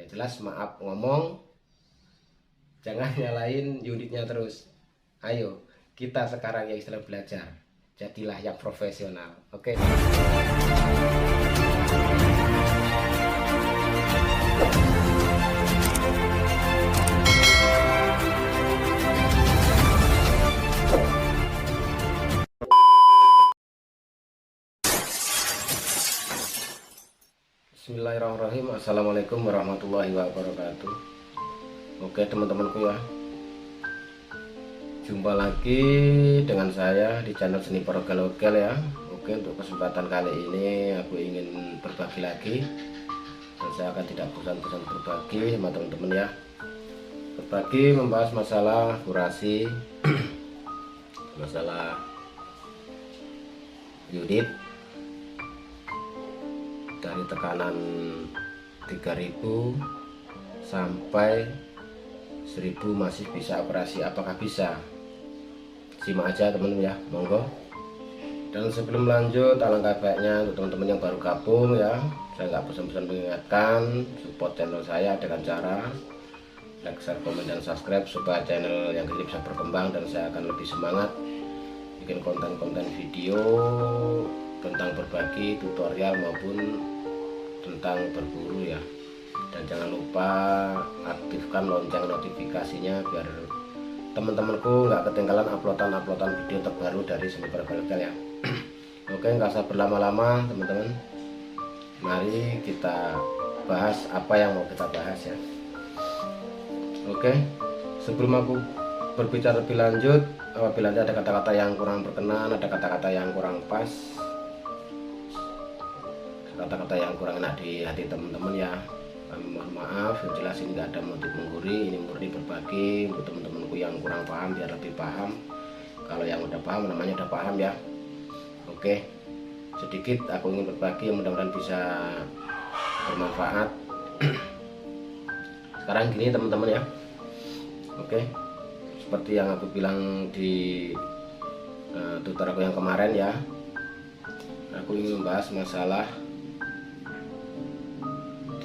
Ya jelas maaf ngomong, jangan nyalain unitnya terus. Ayo kita sekarang yang istilah belajar, jadilah yang profesional. Oke. Bismillahirrahmanirrahim. Assalamualaikum warahmatullahi wabarakatuh. Oke teman-temanku ya, jumpa lagi dengan saya di channel Seni Perogel ya. Oke, untuk kesempatan kali ini aku ingin berbagi lagi, dan saya akan tidak bosan-bosan berbagi sama teman-teman ya. Berbagi membahas masalah kurasi, masalah unit dari tekanan 3000 sampai 1000 masih bisa operasi. Apakah bisa? Simak aja teman-teman ya, monggo. Dan sebelum lanjut, alangkah baiknya untuk teman-teman yang baru gabung ya, saya nggak bosan-bosan mengingatkan, support channel saya dengan cara like, share, komen, dan subscribe supaya channel yang ini bisa berkembang dan saya akan lebih semangat bikin konten-konten video tentang berbagi tutorial maupun tentang berburu ya. Dan jangan lupa aktifkan lonceng notifikasinya biar teman-temanku nggak ketinggalan uploadan video terbaru dari Seni Perogel ya. Oke, nggak usah berlama-lama teman-teman, mari kita bahas apa yang mau kita bahas ya. Oke, sebelum aku berbicara lebih lanjut, apabila ada kata-kata yang kurang berkenan, ada kata-kata yang kurang pas, kata-kata yang kurang enak di hati teman-teman ya, kami mohon maaf. Yang jelas ini tidak ada motif mengguri, ini murni berbagi untuk teman-temanku yang kurang paham biar lebih paham. Kalau yang udah paham namanya udah paham ya. Oke, sedikit aku ingin berbagi, mudah-mudahan bisa bermanfaat. Sekarang gini teman-teman ya. Oke, seperti yang aku bilang di tutorial aku yang kemarin ya, aku ingin membahas masalah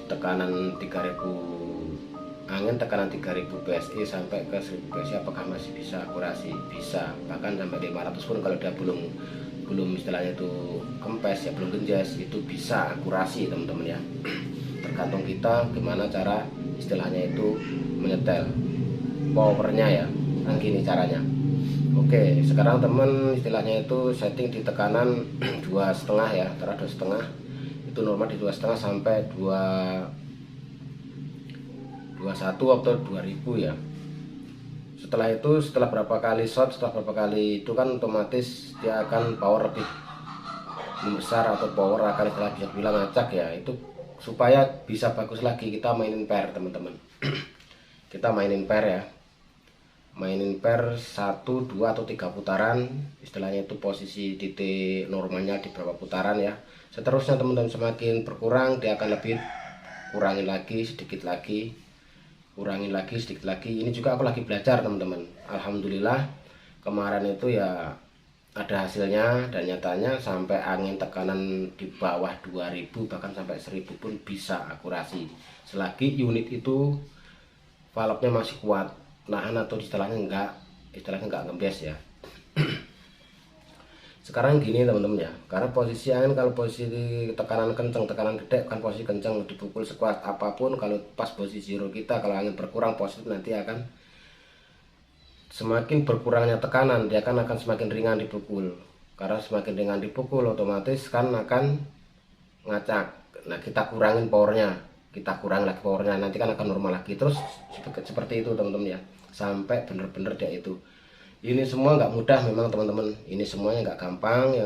tekanan 3000 angin, tekanan 3000 PSI sampai ke 1000 PSI apakah masih bisa akurasi? Bisa, bahkan sampai 500 pun kalau dia belum istilahnya itu kempes ya, belum genjes, itu bisa akurasi teman-teman ya. Tergantung kita gimana cara istilahnya itu menyetel powernya ya. Nah gini caranya. Oke, sekarang teman istilahnya itu setting di tekanan 2,5 ya, antara 2,5 itu normal di 2,5 sampai 21 atau 2000 ya. Setelah itu, setelah berapa kali shot, setelah berapa kali itu kan otomatis dia akan power lebih membesar atau power akan istilah bisa bilang ngacak ya. Itu supaya bisa bagus lagi kita mainin pair teman-teman. Kita mainin pair ya, mainin pair 1, 2 atau 3 putaran, istilahnya itu posisi titik normalnya di berapa putaran ya. Seterusnya teman-teman, semakin berkurang dia akan lebih kurangin lagi sedikit lagi, kurangin lagi sedikit lagi. Ini juga aku lagi belajar teman-teman. Alhamdulillah kemarin itu ya ada hasilnya, dan nyatanya sampai angin tekanan di bawah 2000 bahkan sampai 1000 pun bisa akurasi selagi unit itu valve-nya masih kuat nahan atau istilahnya enggak ngembes ya. Sekarang gini teman-teman ya, karena posisi angin kalau posisi tekanan kencang, tekanan gede kan posisi kencang, dipukul sekuat apapun, kalau pas posisi zero kita, kalau angin berkurang positif nanti akan semakin berkurangnya tekanan, dia akan semakin ringan dipukul. Karena semakin ringan dipukul otomatis kan akan ngacak. Nah kita kurangin powernya, kita kurang lagi powernya, nanti kan akan normal lagi terus seperti itu teman-teman ya, sampai bener-bener dia itu. Ini semua nggak mudah memang teman-teman, ini semuanya nggak gampang,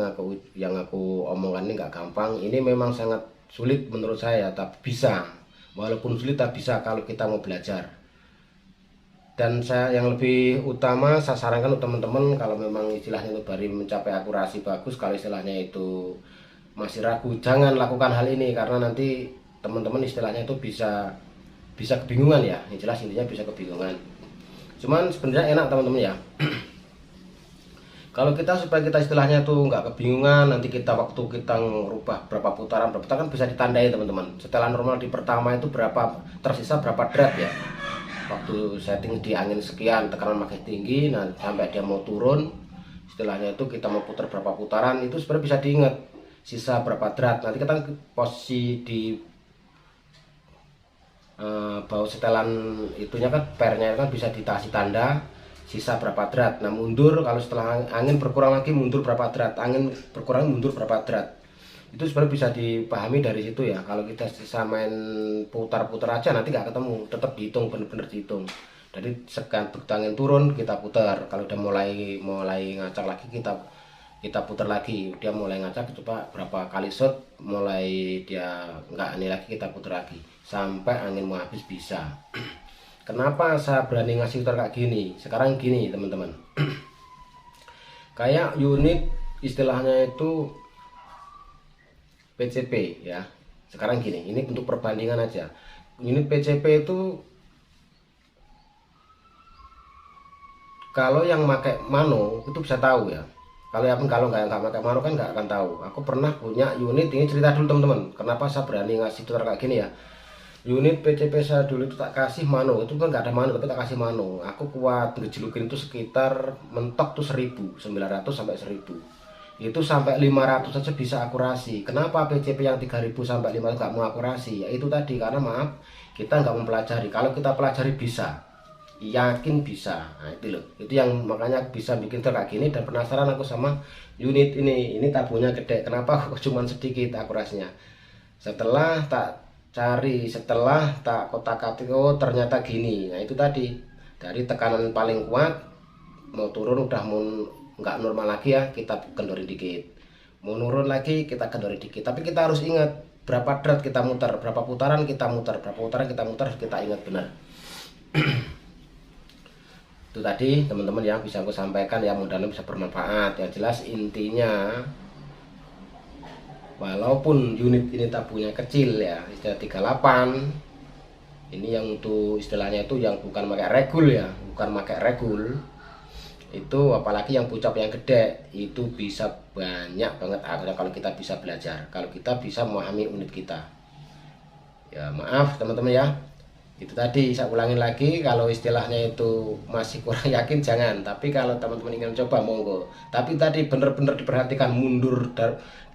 yang aku omongkan ini nggak gampang, ini memang sangat sulit menurut saya, tapi bisa, walaupun sulit tapi bisa kalau kita mau belajar. Dan saya yang lebih utama saya sarankan untuk teman-teman, kalau memang istilahnya itu baru mencapai akurasi bagus, kalau istilahnya itu masih ragu, jangan lakukan hal ini, karena nanti teman-teman istilahnya itu bisa kebingungan ya, yang jelas intinya bisa kebingungan. Cuman sebenarnya enak teman-teman ya. Kalau kita supaya kita istilahnya tuh nggak kebingungan, nanti kita waktu kita ngerubah berapa putaran kan bisa ditandai teman-teman. Setelan normal di pertama itu berapa, tersisa berapa derajat ya. Waktu setting di angin sekian, tekanan makin tinggi, nah sampai dia mau turun, istilahnya itu kita mau putar berapa putaran itu sebenarnya bisa diingat sisa berapa derajat. Nanti kita posisi di bawah setelan itunya kan, pernya kan bisa dikasih tanda sisa berapa derajat. Nah mundur kalau setelah angin berkurang lagi mundur berapa derajat, angin berkurang mundur berapa derajat, itu sebenarnya bisa dipahami dari situ ya. Kalau kita sisa main putar-putar aja nanti nggak ketemu, tetap dihitung, bener-bener dihitung. Jadi sekan begitu angin turun kita putar, kalau udah mulai ngacak lagi kita putar lagi, dia mulai ngacak coba berapa kali shot, mulai dia nggak ini lagi kita putar lagi sampai angin mau habis bisa. Kenapa saya berani ngasih putar kayak gini? Sekarang gini teman-teman, kayak unit istilahnya itu PCP ya. Sekarang gini, ini untuk perbandingan aja. Unit PCP itu kalau yang pakai mano itu bisa tahu ya. Kalau nggak pakai mano kan nggak akan tahu. Aku pernah punya unit, ini cerita dulu teman-teman. Kenapa saya berani ngasih tutor kayak gini ya? Unit PCP saya dulu itu tak kasih mano, itu kan nggak ada mano tapi tak kasih mano. Aku kuat ngejelukin itu sekitar mentok tuh 1.900 sampai 1.000. Itu sampai 500 saja bisa akurasi. Kenapa PCP yang 3.000 sampai 500 nggak mau akurasi? Ya itu tadi, karena maaf kita nggak mempelajari. Kalau kita pelajari bisa, yakin bisa. Nah itu loh, itu yang makanya bisa bikin kayak gini. Dan penasaran aku sama unit ini tabungnya gede, kenapa kok cuma sedikit akurasinya. Setelah tak cari, setelah tak kotak-katik, oh ternyata gini. Nah itu tadi, dari tekanan paling kuat mau turun udah mau nggak normal lagi ya, kita kendorin dikit, mau nurun lagi kita kendorin dikit. Tapi kita harus ingat berapa derajat kita muter, berapa putaran kita muter, kita ingat benar. Itu tadi teman-teman yang bisa aku sampaikan ya, mudah-mudahan bisa bermanfaat. Yang jelas intinya, walaupun unit ini tabungnya kecil ya, istilah 38 ini yang untuk istilahnya itu yang bukan pakai regul ya, bukan pakai regul itu, apalagi yang pucap yang gede itu bisa banyak banget akhirnya kalau kita bisa belajar, kalau kita bisa memahami unit kita ya. Maaf teman-teman ya, itu tadi saya ulangin lagi, kalau istilahnya itu masih kurang yakin jangan, tapi kalau teman-teman ingin coba monggo. Tapi tadi bener-bener diperhatikan mundur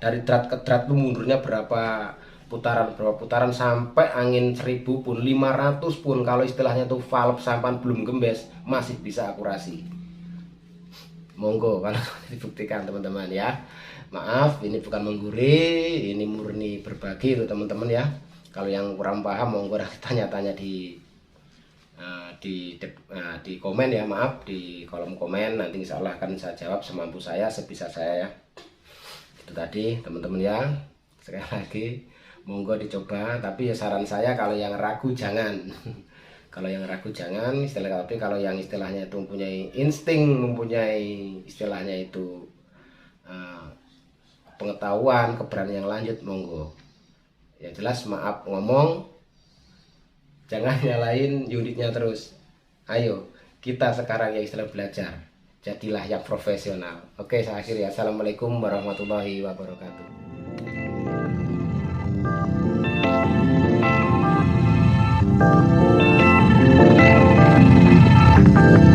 dari drat ke drat itu mundurnya berapa putaran sampai angin 1.000 pun 500 pun, kalau istilahnya tuh valve sampan belum gembes masih bisa akurasi. Monggo kalau dibuktikan teman-teman ya. Maaf ini bukan menggurui, ini murni berbagi untuk teman-teman ya. Kalau yang kurang paham monggo tanya-tanya di komen ya, maaf di kolom komen, nanti insya Allah akan saya jawab semampu saya, sebisa saya ya. Itu tadi teman-teman ya, sekali lagi monggo dicoba, tapi ya saran saya kalau yang ragu jangan. Kalau yang ragu jangan, tapi kalau yang istilahnya itu mempunyai insting, mempunyai istilahnya itu pengetahuan, keberanian yang lanjut, monggo. Ya jelas maaf ngomong, jangan nyalain unitnya terus. Ayo kita sekarang ya istilah belajar, jadilah yang profesional. Oke, saya akhiri. Assalamualaikum warahmatullahi wabarakatuh.